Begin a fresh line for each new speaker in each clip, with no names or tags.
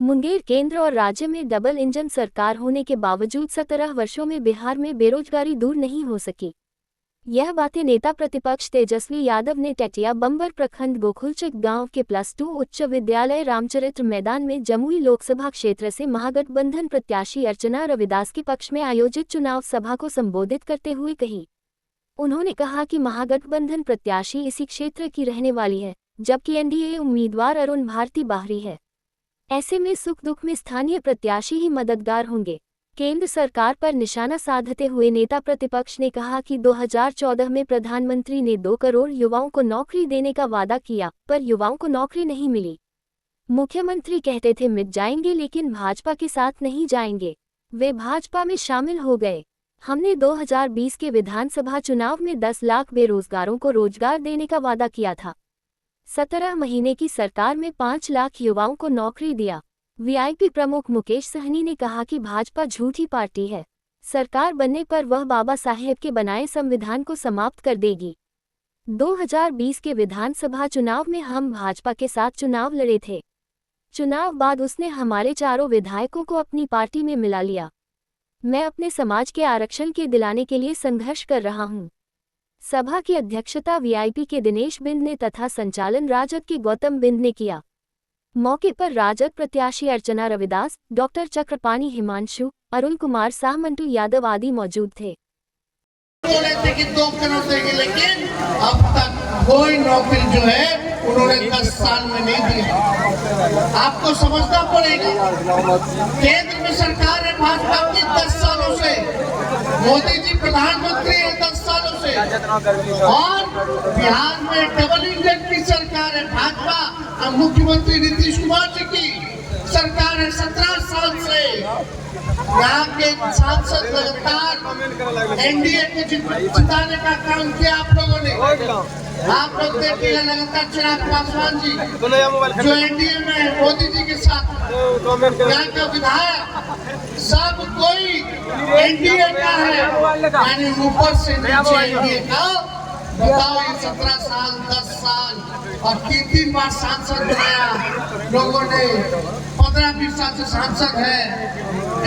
मुंगेर केंद्र और राज्य में डबल इंजन सरकार होने के बावजूद 17 वर्षों में बिहार में बेरोजगारी दूर नहीं हो सकी। यह बातें नेता प्रतिपक्ष तेजस्वी यादव ने टेटिया बम्बर प्रखंड गोकुलचक गांव के +2 उच्च विद्यालय रामचरित्र मैदान में जमुई लोकसभा क्षेत्र से महागठबंधन प्रत्याशी अर्चना रविदास के पक्ष में आयोजित चुनाव सभा को संबोधित करते हुए कही। उन्होंने कहा कि महागठबंधन प्रत्याशी इसी क्षेत्र की रहने वाली है, जबकि एनडीए उम्मीदवार अरुण भारती बाहरी है। ऐसे में सुख दुख में स्थानीय प्रत्याशी ही मददगार होंगे। केंद्र सरकार पर निशाना साधते हुए नेता प्रतिपक्ष ने कहा कि 2014 में प्रधानमंत्री ने 2 करोड़ युवाओं को नौकरी देने का वादा किया, पर युवाओं को नौकरी नहीं मिली। मुख्यमंत्री कहते थे मिट जाएंगे, लेकिन भाजपा के साथ नहीं जाएंगे। वे भाजपा में शामिल हो गए। हमने 2020 के विधानसभा चुनाव में 10 लाख बेरोजगारों को रोजगार देने का वादा किया था। 17 महीने की सरकार में 5 लाख युवाओं को नौकरी दिया। वीआईपी प्रमुख मुकेश सहनी ने कहा कि भाजपा झूठी पार्टी है। सरकार बनने पर वह बाबा साहेब के बनाए संविधान को समाप्त कर देगी। 2020 के विधानसभा चुनाव में हम भाजपा के साथ चुनाव लड़े थे। चुनाव बाद उसने हमारे 4 विधायकों को अपनी पार्टी में मिला लिया। मैं अपने समाज के आरक्षण के दिलाने के लिए संघर्ष कर रहा हूं। सभा की अध्यक्षता वीआईपी के दिनेश बिंद ने तथा संचालन राजद के गौतम बिंद ने किया। मौके पर राजद प्रत्याशी अर्चना रविदास, डॉक्टर चक्रपाणी हिमांशु, अरुण कुमार शाह, मंटू यादव आदि मौजूद थे।
बोले थे कि 2 करोड़ देंगे, लेकिन अब तक कोई नौकरी जो है उन्होंने 10 साल में नहीं दी। आपको समझना पड़ेगा, केंद्र में सरकार है भाजपा की 10 सालों से, मोदी जी प्रधानमंत्री है 10 सालों से, और बिहार में डबल इंजन की सरकार है भाजपा और मुख्यमंत्री नीतीश कुमार जी की सरकार है 17 साल से। यहाँ के सांसद लगातार एनडीए को जिताने का काम किया आप लोगों ने। आप लोग देखिए लगातार चिराग पासवान जी जो एनडीए में है मोदी जी के साथ, यहाँ का विधायक सब कोई एनडीए का है, यानी ऊपर से नीचे एनडीए का। बताओ, ये 17 साल 10 साल और 3 बार सांसद बनाया लोगों ने। 15-20 साल से सांसद है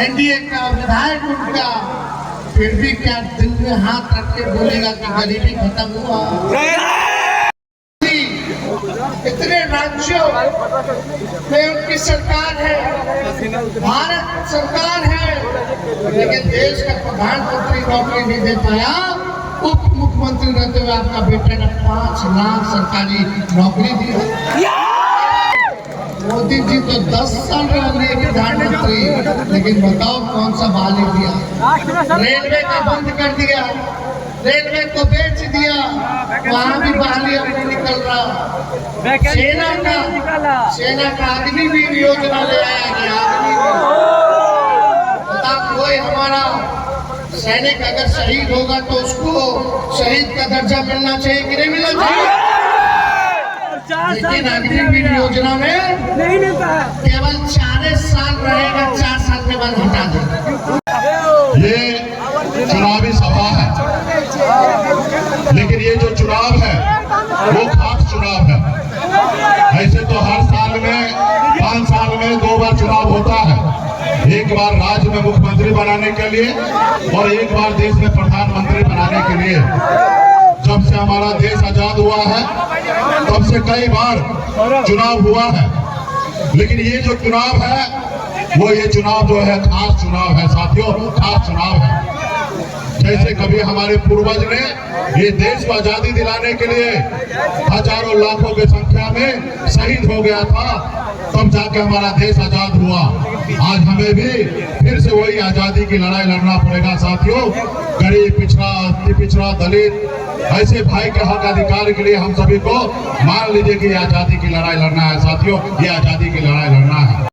एनडीए का, विधायक उनका, फिर भी क्या दिल में हाथ रख के बोलेगा कि गरीबी खत्म हुआ? इतने राज्यों में उनकी सरकार है, भारत सरकार है, लेकिन देश का प्रधानमंत्री नौकरी नहीं दे पाया। उप मुख्यमंत्री रहते हुए आपका बेटे ने 5 लाख सरकारी नौकरी दी है। मोदी जी तो 10 साल रहे प्रधानमंत्री, लेकिन बताओ कौन सा बहाली दिया? रेलवे का बंद कर दिया, रेलवे को बेच दिया, वहाँ भी बहाली नहीं निकल रहा। सेना का अग्निवीर योजना ले आया गया। बताओ, कोई हमारा सैनिक अगर शहीद होगा तो उसको शहीद का दर्जा मिलना चाहिए कि नहीं मिलना चाहिए? लेकिन अग्निवीर योजना में नहीं मिलता है, केवल 4 साल रहेगा, 4 साल के बाद हटा देगा।
ये चुनावी सभा है, लेकिन ये जो चुनाव है वो खास चुनाव है। ऐसे तो हर साल में 5 साल में 2 बार चुनाव होता है, एक बार राज्य में मुख्यमंत्री बनाने के लिए और एक बार देश में प्रधानमंत्री बनाने के लिए। जब से हमारा देश आजाद हुआ है तब से कई बार चुनाव हुआ है, लेकिन ये जो चुनाव है वो ये चुनाव जो है खास चुनाव है साथियों, खास चुनाव है। जैसे कभी हमारे पूर्वज ने ये देश को आजादी दिलाने के लिए हजारों लाखों की संख्या में शहीद हो गया था, तब जाके हमारा देश आजाद हुआ। आज हमें भी फिर से वही आजादी की लड़ाई लड़ना पड़ेगा साथियों। गरीब, पिछड़ा, अति पिछड़ा, दलित, ऐसे भाई के हक अधिकार के लिए हम सभी को मान लीजिए कि आजादी की लड़ाई लड़ना है साथियों, ये आजादी की लड़ाई लड़ना है।